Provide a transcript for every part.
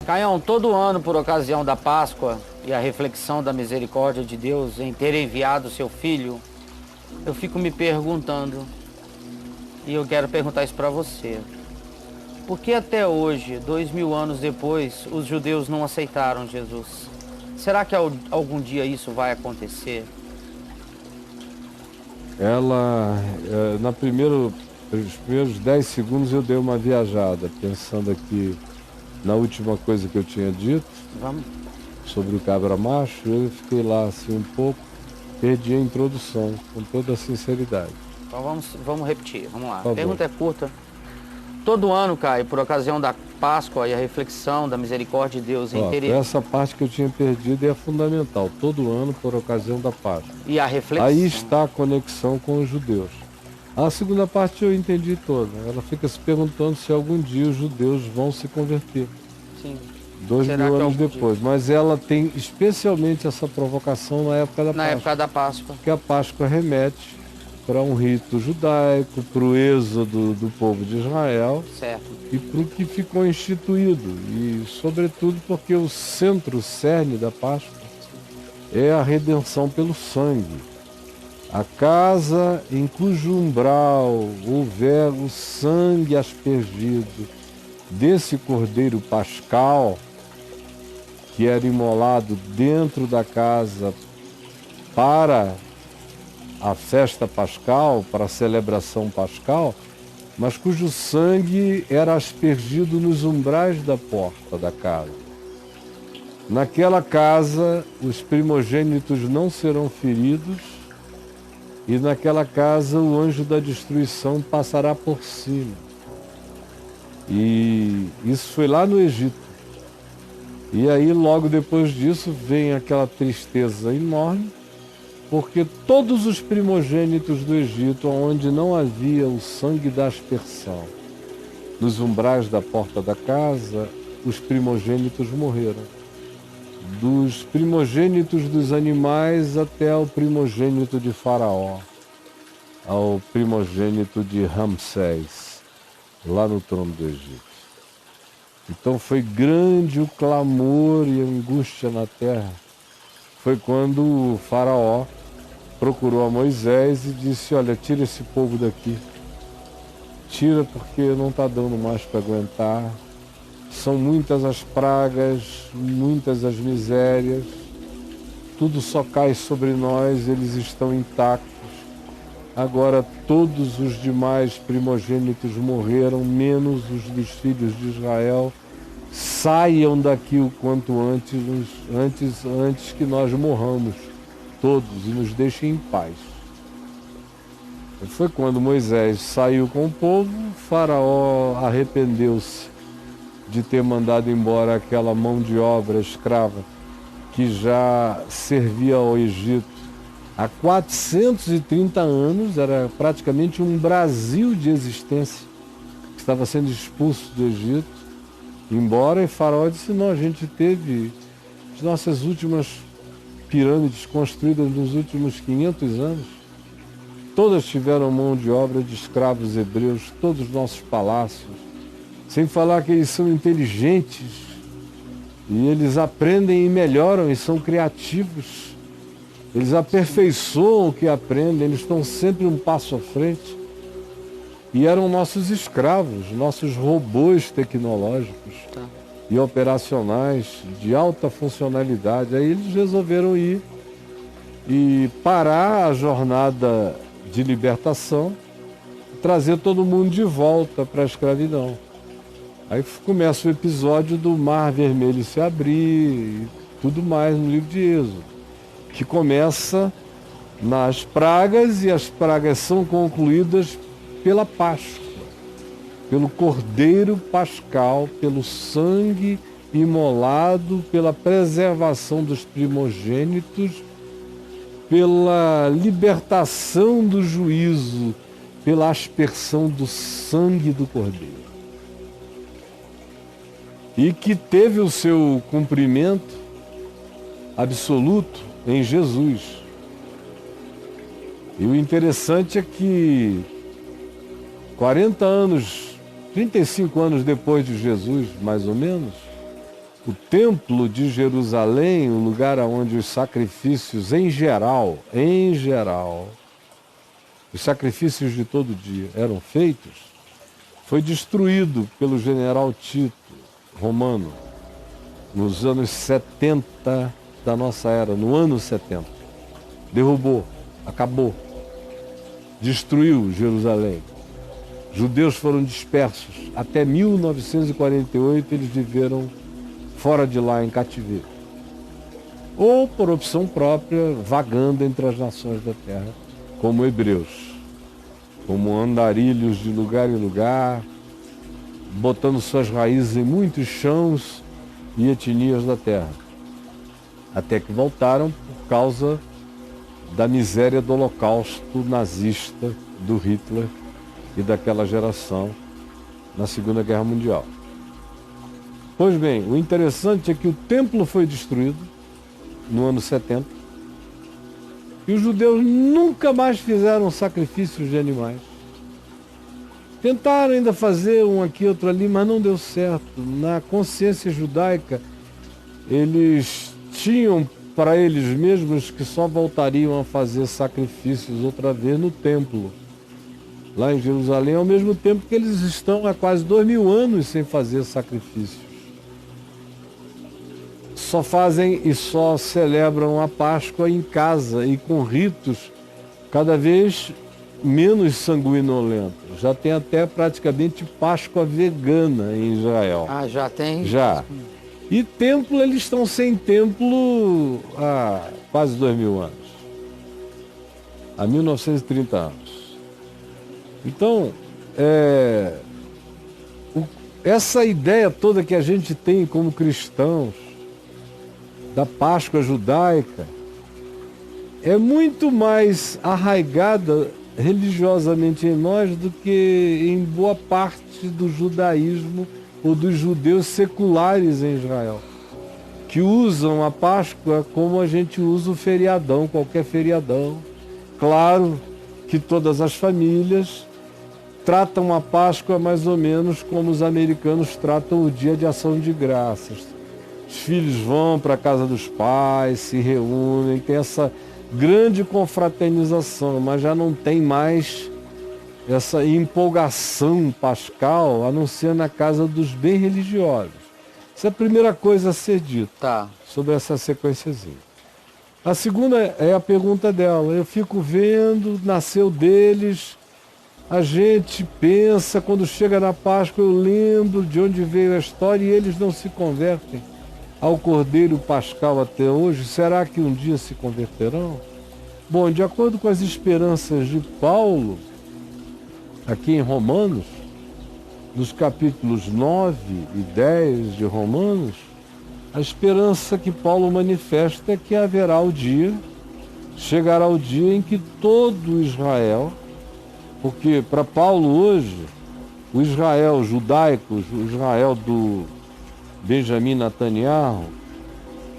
Caião, todo ano, por ocasião da Páscoa e a reflexão da misericórdia de Deus em ter enviado seu Filho, eu fico me perguntando, e eu quero perguntar isso para você. Por que até hoje, 2000 anos depois, os judeus não aceitaram Jesus? Será que algum dia isso vai acontecer? Nos primeiros 10 segundos eu dei uma viajada, pensando aqui na última coisa que eu tinha dito. Vamos. Sobre o cabra macho, eu fiquei lá assim um pouco, perdi a introdução, com toda a sinceridade. Então vamos repetir, vamos lá. A pergunta é curta. Todo ano, Caio, por ocasião da Páscoa e a reflexão da misericórdia de Deus em ter... Essa parte que eu tinha perdido é fundamental. Todo ano, por ocasião da Páscoa. E a reflexão. Aí está a conexão com os judeus. A segunda parte eu entendi toda. Ela fica se perguntando se algum dia os judeus vão se converter. Sim. 2000 anos depois. Dia? Mas ela tem especialmente essa provocação na época da Páscoa. Na época da Páscoa. Porque a Páscoa remete para um rito judaico, para o êxodo do povo de Israel. Certo. E para o que ficou instituído. E, sobretudo, porque o centro, o cerne da Páscoa é a redenção pelo sangue. A casa em cujo umbral houver o sangue aspergido desse cordeiro pascal, que era imolado dentro da casa para a festa pascal, para a celebração pascal, mas cujo sangue era aspergido nos umbrais da porta da casa. Naquela casa, os primogênitos não serão feridos, e naquela casa o anjo da destruição passará por cima. E isso foi lá no Egito. E aí, logo depois disso, vem aquela tristeza enorme, porque todos os primogênitos do Egito, onde não havia o sangue da aspersão, nos umbrais da porta da casa, os primogênitos morreram. Dos primogênitos dos animais até ao primogênito de Faraó, ao primogênito de Ramsés, lá no trono do Egito. Então foi grande o clamor e a angústia na terra. Foi quando o Faraó procurou a Moisés e disse: olha, tira esse povo daqui. Tira porque não está dando mais para aguentar. São muitas as pragas, muitas as misérias. Tudo só cai sobre nós, eles estão intactos. Agora todos os demais primogênitos morreram, menos os dos filhos de Israel. Saiam daqui o quanto antes que nós morramos, todos, e nos deixem em paz. Foi quando Moisés saiu com o povo, Faraó arrependeu-se de ter mandado embora aquela mão de obra escrava que já servia ao Egito há 430 anos, era praticamente um Brasil de existência, que estava sendo expulso do Egito. Embora, e Faraó disse: não, a gente teve as nossas últimas pirâmides construídas nos últimos 500 anos, todas tiveram mão de obra de escravos hebreus, todos os nossos palácios, sem falar que eles são inteligentes, e eles aprendem e melhoram, e são criativos, eles aperfeiçoam o que aprendem, eles estão sempre um passo à frente. E eram nossos escravos, nossos robôs tecnológicos e operacionais de alta funcionalidade. Aí eles resolveram ir e parar a jornada de libertação, trazer todo mundo de volta para a escravidão. Aí começa o episódio do Mar Vermelho se abrir e tudo mais no livro de Êxodo, que começa nas pragas, e as pragas são concluídas pela Páscoa, pelo Cordeiro Pascal, pelo sangue imolado, pela preservação dos primogênitos, pela libertação do juízo, pela aspersão do sangue do Cordeiro. E que teve o seu cumprimento absoluto em Jesus. E o interessante é que 40 anos, 35 anos depois de Jesus, mais ou menos, O templo de Jerusalém, o lugar onde os sacrifícios em geral, os sacrifícios de todo dia eram feitos, foi destruído pelo general Tito, romano, nos anos 70 da nossa era, no ano 70. Derrubou, acabou, destruiu Jerusalém. Judeus foram dispersos. Até 1948 eles viveram fora de lá, em cativeiro. Ou por opção própria, vagando entre as nações da terra, como hebreus. Como andarilhos de lugar em lugar, botando suas raízes em muitos chãos e etnias da terra. Até que voltaram por causa da miséria do holocausto nazista do Hitler e daquela geração na Segunda Guerra Mundial. Pois bem, o interessante é que o templo foi destruído no ano 70 e os judeus nunca mais fizeram sacrifícios de animais. Tentaram ainda fazer um aqui, outro ali, mas não deu certo. Na consciência judaica, eles tinham para eles mesmos que só voltariam a fazer sacrifícios outra vez no templo, lá em Jerusalém, ao mesmo tempo que eles estão há quase 2000 anos sem fazer sacrifícios. Só fazem e só celebram a Páscoa em casa e com ritos cada vez menos sanguinolentos. Já tem até praticamente Páscoa vegana em Israel. Ah, já tem? Já. E templo, eles estão sem templo há quase 2000 anos. Há 1930 anos. Então, essa ideia toda que a gente tem como cristãos, da Páscoa judaica, é muito mais arraigada religiosamente em nós do que em boa parte do judaísmo ou dos judeus seculares em Israel, que usam a Páscoa como a gente usa o feriadão, qualquer feriadão. Claro que todas as famílias tratam a Páscoa mais ou menos como os americanos tratam o Dia de Ação de Graças. Os filhos vão para a casa dos pais, se reúnem, tem essa grande confraternização, mas já não tem mais essa empolgação pascal, a não ser na casa dos bem religiosos. Essa é a primeira coisa a ser dita sobre essa sequenciazinha. A segunda é a pergunta dela. Eu fico vendo, nasceu deles, a gente pensa, quando chega na Páscoa eu lembro de onde veio a história e eles não se convertem ao Cordeiro Pascal até hoje. Será que um dia se converterão? Bom, de acordo com as esperanças de Paulo, aqui em Romanos, nos capítulos 9 e 10 de Romanos, a esperança que Paulo manifesta é que haverá o dia, chegará o dia em que todo Israel, porque para Paulo hoje, o Israel judaico, o Israel do Benjamin Netanyahu,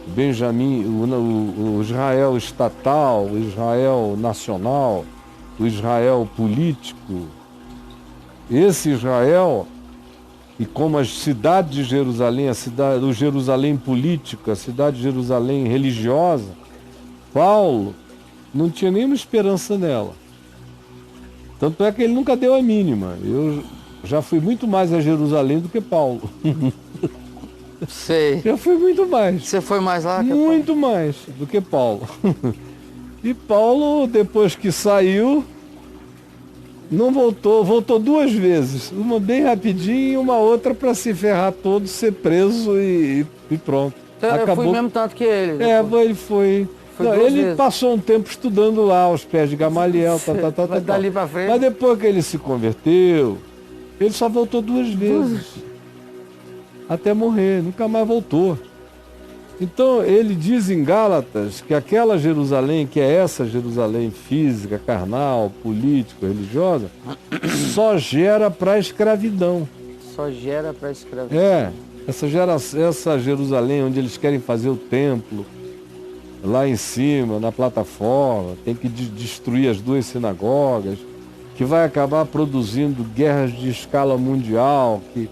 o Israel estatal, o Israel nacional, o Israel político, esse Israel, e como a cidade de Jerusalém, o Jerusalém político, a cidade de Jerusalém religiosa, Paulo não tinha nenhuma esperança nela. Tanto é que ele nunca deu a mínima. Eu já fui muito mais a Jerusalém do que Paulo. Sei. Eu fui muito mais. Você foi mais lá? Muito mais do que Paulo. E Paulo, depois que saiu, não voltou 2 vezes. Uma bem rapidinho e uma outra para se ferrar todo, ser preso e pronto. Então, eu fui mesmo tanto que ele. Ele foi. Não, ele vezes. passou um tempo estudando lá, aos pés de Gamaliel, Dali pra frente. Mas depois que ele se converteu, ele só voltou 2 vezes. Até morrer, nunca mais voltou. Então ele diz em Gálatas que aquela Jerusalém, que é essa Jerusalém física, carnal, política, religiosa, só gera para a escravidão. Só gera para a escravidão. Essa Jerusalém onde eles querem fazer o templo, lá em cima, na plataforma, tem que destruir as 2 sinagogas, que vai acabar produzindo guerras de escala mundial, que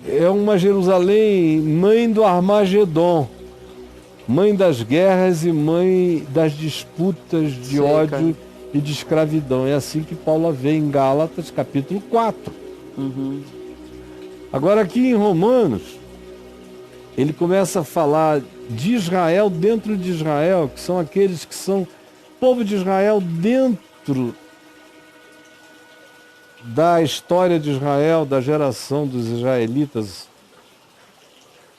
é uma Jerusalém mãe do Armagedon, mãe das guerras e mãe das disputas de ódio e de escravidão. É assim que Paulo vê em Gálatas, capítulo 4. Agora aqui em Romanos, ele começa a falar de Israel dentro de Israel, que são aqueles que são povo de Israel dentro da história de Israel, da geração dos israelitas,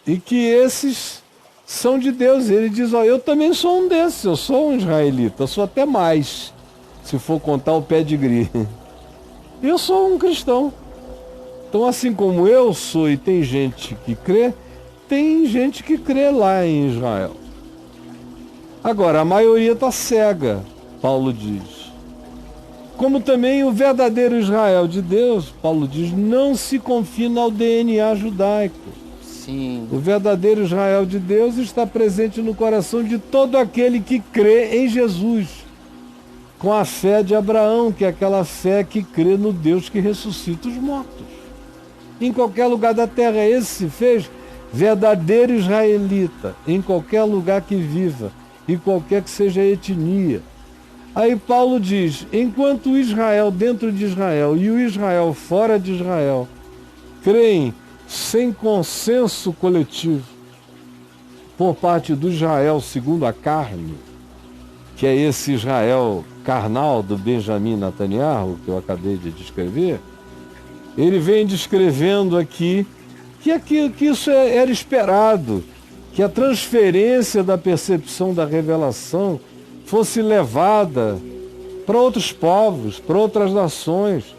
e que esses são de Deus. Ele diz, eu também sou um desses, eu sou um israelita, eu sou até mais, se for contar o pedigree. Eu sou um cristão. Então, assim como eu sou e tem gente que crê, tem gente que crê lá em Israel. Agora, a maioria está cega, Paulo diz. Como também o verdadeiro Israel de Deus, Paulo diz, não se confina ao DNA judaico. Sim. O verdadeiro Israel de Deus está presente no coração de todo aquele que crê em Jesus, com a fé de Abraão, que é aquela fé que crê no Deus que ressuscita os mortos. Em qualquer lugar da terra, esse se fez verdadeiro israelita, em qualquer lugar que viva, e qualquer que seja a etnia. Aí Paulo diz, enquanto o Israel dentro de Israel e o Israel fora de Israel creem sem consenso coletivo por parte do Israel segundo a carne, que é esse Israel carnal do Benjamin Netanyahu, que eu acabei de descrever, ele vem descrevendo aqui que isso era esperado, que a transferência da percepção da revelação fosse levada para outros povos, para outras nações,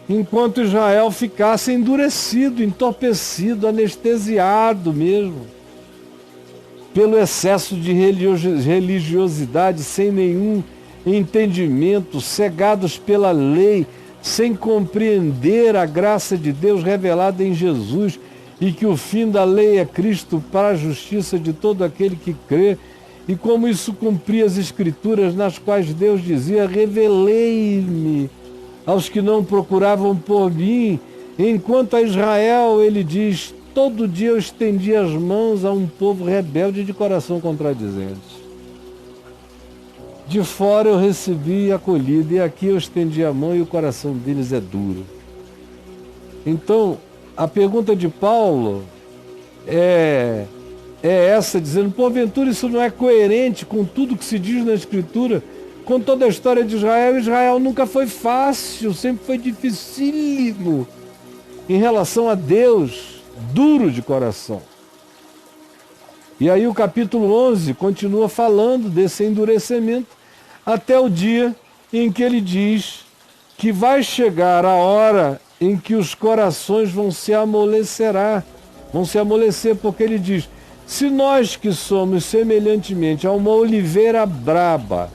enquanto Israel ficasse endurecido, entorpecido, anestesiado mesmo, pelo excesso de religiosidade, sem nenhum entendimento, cegados pela lei, sem compreender a graça de Deus revelada em Jesus, e que o fim da lei é Cristo para a justiça de todo aquele que crê, e como isso cumpria as Escrituras, nas quais Deus dizia, revelei-me aos que não procuravam por mim, enquanto a Israel, ele diz, todo dia eu estendia as mãos a um povo rebelde de coração contradizente. De fora eu recebi acolhida, e aqui eu estendi a mão e o coração deles é duro. Então, a pergunta de Paulo é essa, dizendo, porventura isso não é coerente com tudo que se diz na Escritura, com toda a história de Israel? Israel nunca foi fácil, sempre foi dificílimo em relação a Deus, duro de coração. E aí o capítulo 11 continua falando desse endurecimento, até o dia em que ele diz que vai chegar a hora em que os corações vão se amolecer, porque ele diz, se nós que somos semelhantemente a uma oliveira braba,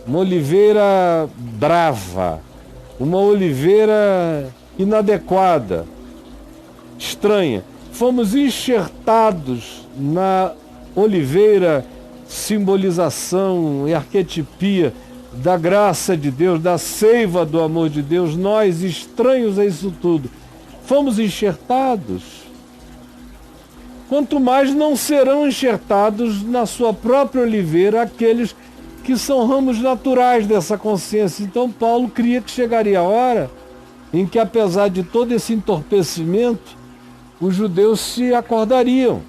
uma oliveira brava, uma oliveira inadequada, estranha, fomos enxertados na oliveira, simbolização e arquetipia da graça de Deus, da seiva do amor de Deus, nós, estranhos a isso tudo, fomos enxertados. Quanto mais não serão enxertados na sua própria oliveira aqueles que são ramos naturais dessa consciência. Então Paulo cria que chegaria a hora em que, apesar de todo esse entorpecimento, os judeus se acordariam.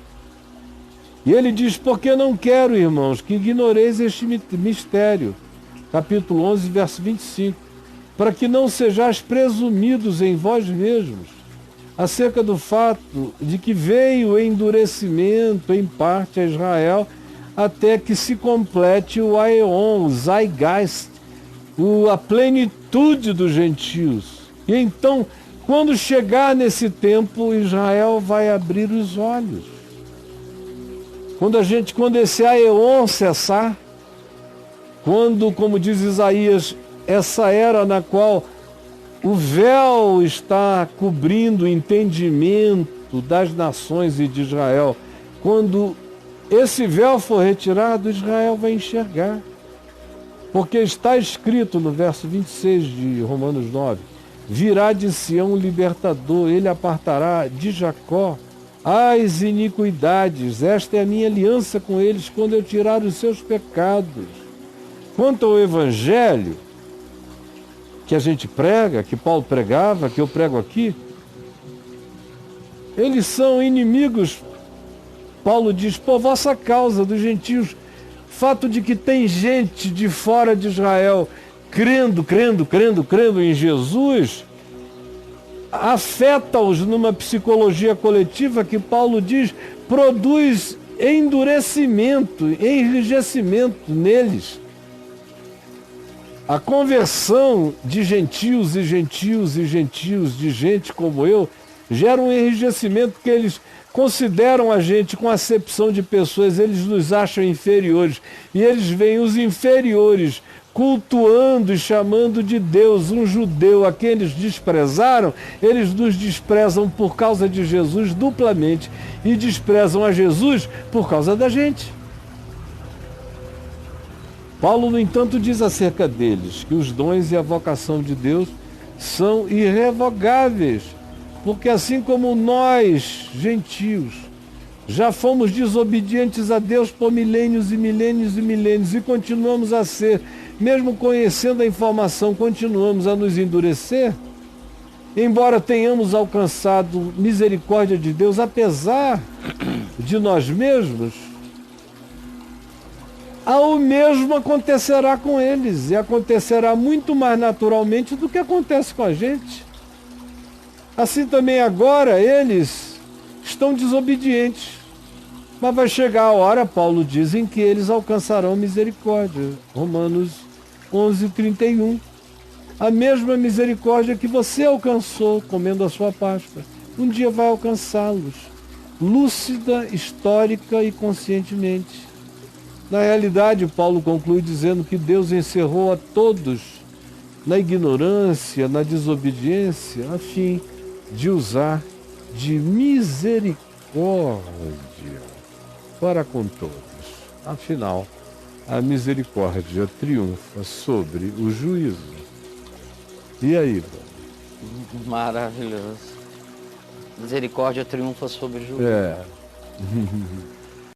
E ele diz, porque não quero, irmãos, que ignoreis este mistério. Capítulo 11, verso 25. Para que não sejais presumidos em vós mesmos, acerca do fato de que veio o endurecimento em parte a Israel, até que se complete o Aeon, o Zeitgeist, a plenitude dos gentios. E então, quando chegar nesse tempo, Israel vai abrir os olhos. Quando esse Aeon cessar, quando, como diz Isaías, essa era na qual o véu está cobrindo o entendimento das nações e de Israel, quando esse véu for retirado, Israel vai enxergar. Porque está escrito no verso 26 de Romanos 9, Virá de Sião um libertador, ele apartará de Jacó as iniquidades. Esta é a minha aliança com eles quando eu tirar os seus pecados. Quanto ao evangelho que a gente prega, que Paulo pregava, que eu prego aqui, eles são inimigos, Paulo diz, por vossa causa, dos gentios. Fato de que tem gente de fora de Israel crendo em Jesus, afeta-os numa psicologia coletiva que Paulo diz, produz endurecimento, enrijecimento neles. A conversão de gentios, de gente como eu, gera um enrijecimento que eles consideram a gente com acepção de pessoas, eles nos acham inferiores. E eles veem os inferiores cultuando e chamando de Deus um judeu a quem eles desprezaram, eles nos desprezam por causa de Jesus duplamente e desprezam a Jesus por causa da gente. Paulo, no entanto, diz acerca deles que os dons e a vocação de Deus são irrevogáveis, porque assim como nós, gentios, já fomos desobedientes a Deus por milênios e milênios e milênios e continuamos a ser, mesmo conhecendo a informação, continuamos a nos endurecer, embora tenhamos alcançado misericórdia de Deus, apesar de nós mesmos, o mesmo acontecerá com eles, e acontecerá muito mais naturalmente do que acontece com a gente. Assim também agora eles estão desobedientes, mas vai chegar a hora, Paulo diz, em que eles alcançarão misericórdia. Romanos 11:31. A mesma misericórdia que você alcançou comendo a sua Páscoa, um dia vai alcançá-los, lúcida, histórica e conscientemente. Na realidade, Paulo conclui dizendo que Deus encerrou a todos na ignorância, na desobediência, a fim de usar de misericórdia para com todos. Afinal, a misericórdia triunfa sobre o juízo. E aí, Paulo? Maravilhoso. Misericórdia triunfa sobre o juízo. É.